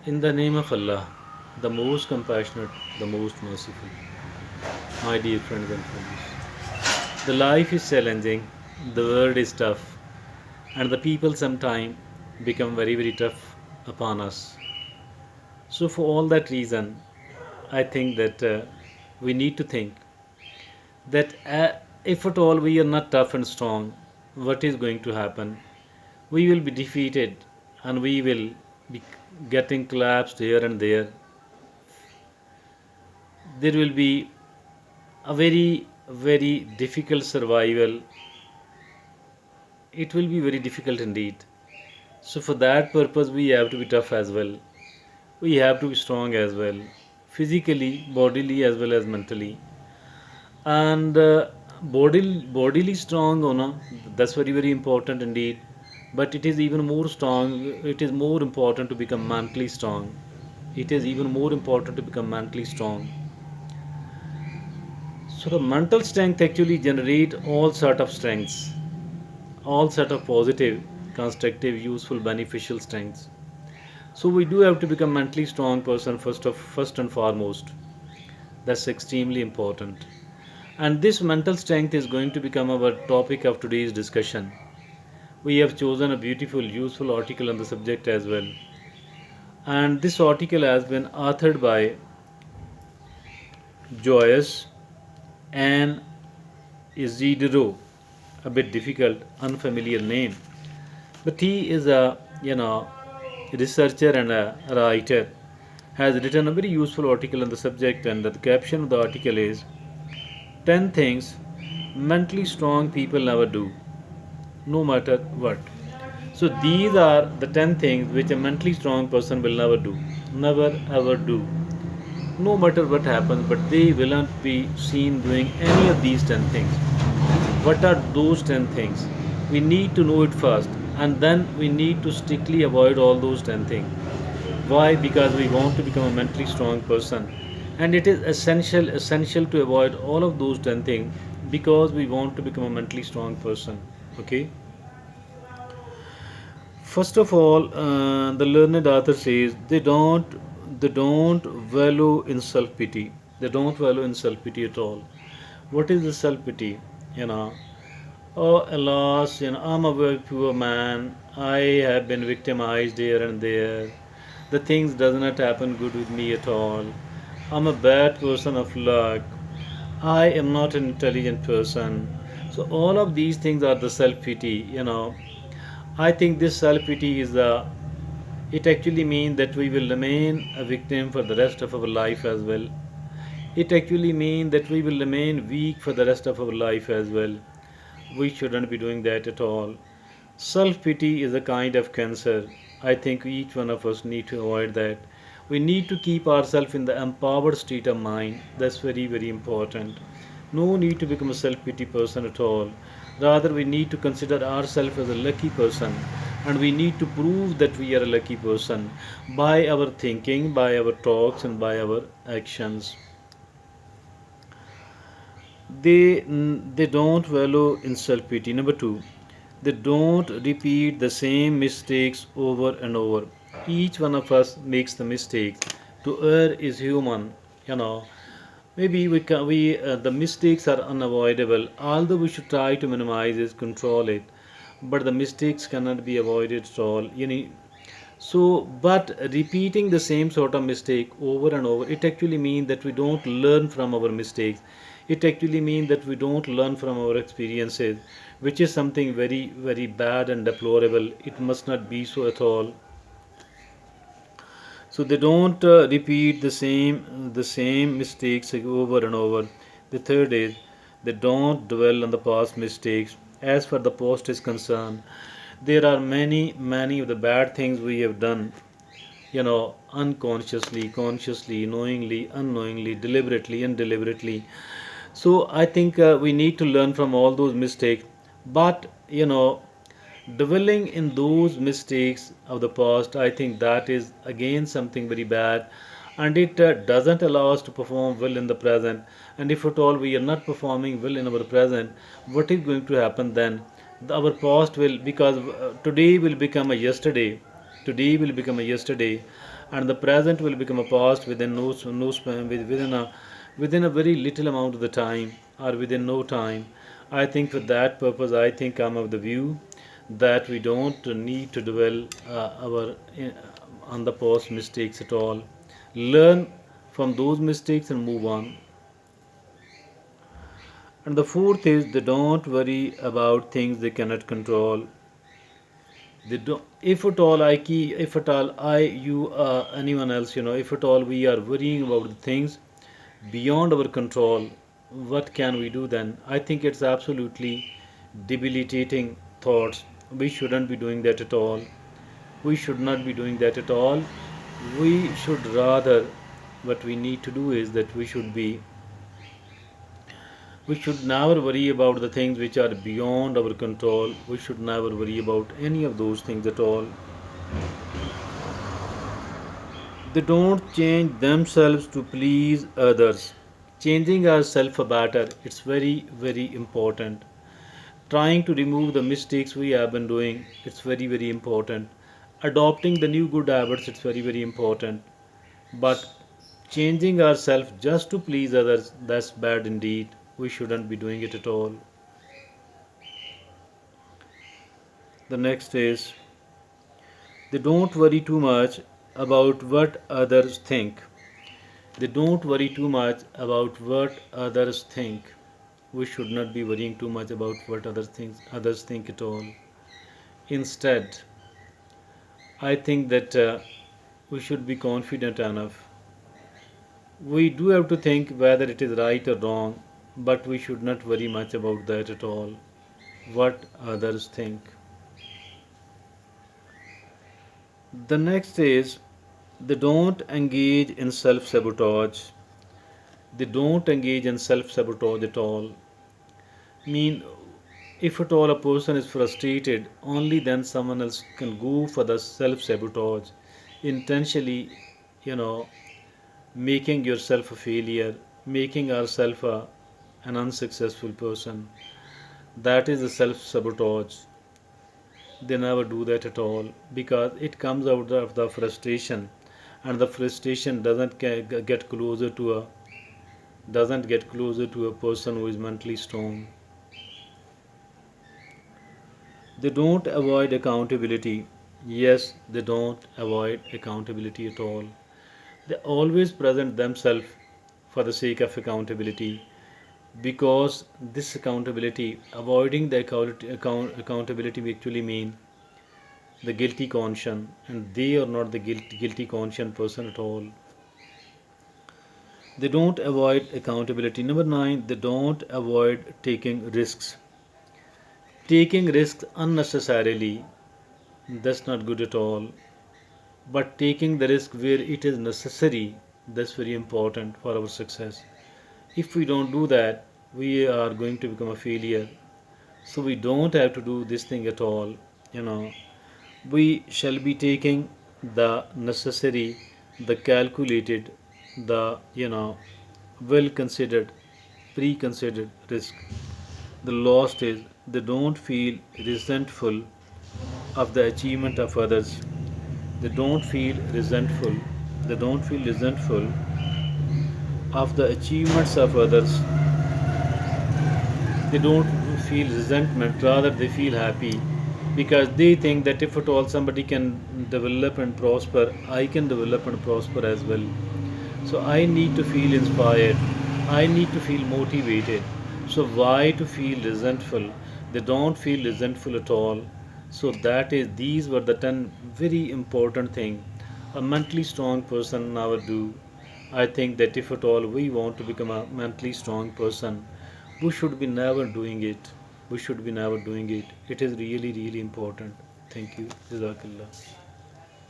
In the name of Allah, the most compassionate, the most merciful, my dear friends and friends. The life is challenging, the world is tough, and the people sometimes become very, very tough upon us. So, for all that reason, I think that we need to think that if at all we are not tough and strong, what is going to happen? We will be defeated and we will be getting collapsed here and there. There will be a very, very difficult survival. It will be very difficult indeed. So, for that purpose, we have to be tough as well. We have to be strong as well, physically, bodily, as well as mentally. And bodily strong, that's very, very important indeed. But it is even more strong, it is more important to become mentally strong. It is even more important to become mentally strong. So, the mental strength actually generate all sort of strengths, all sort of positive, constructive, useful, beneficial strengths. So we do have to become mentally strong person first and foremost. That's extremely important. And this mental strength is going to become our topic of today's discussion. We have chosen a beautiful, useful article on the subject as well. And this article has been authored by Joyce and Isidro, a bit difficult, unfamiliar name. But he is a researcher and a writer. Has written a very useful article on the subject, and the caption of the article is 10 things mentally strong people never do, no matter what. So these are the 10 things which a mentally strong person will never do, never ever do, no matter what happens, but they will not be seen doing any of these 10 things. What are those 10 things? We need to know it first, and then we need to strictly avoid all those 10 things. Why? Because we want to become a mentally strong person, and it is essential to avoid all of those 10 things because we want to become a mentally strong person. Okay. First of all, the learned author says they don't value in self pity. They don't value in self pity at all. What is the self pity? You know, oh alas, I'm a very poor man. I have been victimized here and there. The things does not happen good with me at all. I'm a bad person of luck. I am not an intelligent person. So all of these things are the self pity. I think this self pity is the it actually means that we will remain a victim for the rest of our life as well. It actually means that we will remain weak for the rest of our life as well. We shouldn't be doing that at all. Self pity is a kind of cancer. I think each one of us need to avoid that. We need to keep ourselves in the empowered state of mind. That's very, very important. No need to become a self pity person at all. Rather, we need to consider ourselves as a lucky person, and we need to prove that we are a lucky person by our thinking, by our talks, and by our actions. They don't value in self pity. Number two, they don't repeat the same mistakes over and over. Each one of us makes the mistakes. To err is human. You know, maybe the mistakes are unavoidable. Although we should try to minimize it, control it, but the mistakes cannot be avoided at all. But repeating the same sort of mistake over and over, it actually means that we don't learn from our mistakes. It actually means that we don't learn from our experiences, which is something very, very bad and deplorable. It must not be so at all. So they don't repeat the same mistakes over and over. The third is they don't dwell on the past mistakes. As far the past is concerned, there are many of the bad things we have done, unconsciously, consciously, knowingly, unknowingly, deliberately, undeliberately. So I think we need to learn from all those mistakes. But dwelling in those mistakes of the past, I think that is again something very bad, and it doesn't allow us to perform well in the present. And if at all we are not performing well in our present, what is going to happen then? Our past will, because today will become a yesterday, Today will become a yesterday, and the present will become a past within no span, within a very little amount of the time, or within no time. I think for that purpose, I think I'm of the view that we don't need to dwell our on the past mistakes at all. Learn from those mistakes and move on. And the fourth is they don't worry about things they cannot control. They don't, if at all if at all you, anyone else, if at all we are worrying about the things beyond our control, what can we do then? I think it's absolutely debilitating thoughts. We shouldn't be doing that at all. We should not be doing that at all. We should rather, what we need to do is that we should never worry about the things which are beyond our control. We should never worry about any of those things at all. They don't change themselves to please others. Changing ourselves for better, it's very, very important. Trying to remove the mistakes we have been doing, it's very, very important. Adopting the new good habits, it's very, very important. But changing ourselves just to please others, that's bad indeed. We shouldn't be doing it at all. The next is they don't worry too much about what others think. They don't worry too much about what others think. We should not be worrying too much about what others think at all. Instead, I think that we should be confident enough. We do have to think whether it is right or wrong, but we should not worry much about that at all. What others think. The next is they don't engage in self sabotage. They don't engage in self sabotage at all. Mean, if at all a person is frustrated, only then someone else can go for the self sabotage, intentionally, you know, making yourself a failure, making ourselves an unsuccessful person. That is the self sabotage. They never do that at all because it comes out of the frustration, and the frustration doesn't get closer to a person who is mentally strong. They don't avoid accountability. Yes, they don't avoid accountability at all. They always present themselves for the sake of accountability, because this accountability, avoiding the accountability actually mean the guilty conscience, and they are not the guilty conscience person at all. They don't avoid accountability. Number nine, they don't avoid taking risks. Taking risks unnecessarily, that's not good at all. But taking the risk where it is necessary, that's very important for our success. If we don't do that, we are going to become a failure. So we don't have to do this thing at all. You know, we shall be taking the necessary, the calculated, the well considered, pre considered risk. The lost is they don't feel resentful of the achievement of others. They don't feel resentful. They don't feel resentful of the achievements of others. They don't feel resentment, rather they feel happy, because they think that if at all somebody can develop and prosper, I can develop and prosper as well. So I need to feel inspired, I need to feel motivated. So why to feel resentful? They don't feel resentful at all. So that is, these were the 10 very important things a mentally strong person never do. I think that if at all we want to become a mentally strong person, we should be never doing it. We should be never doing it. It is really, really important. Thank you. Jazakallah.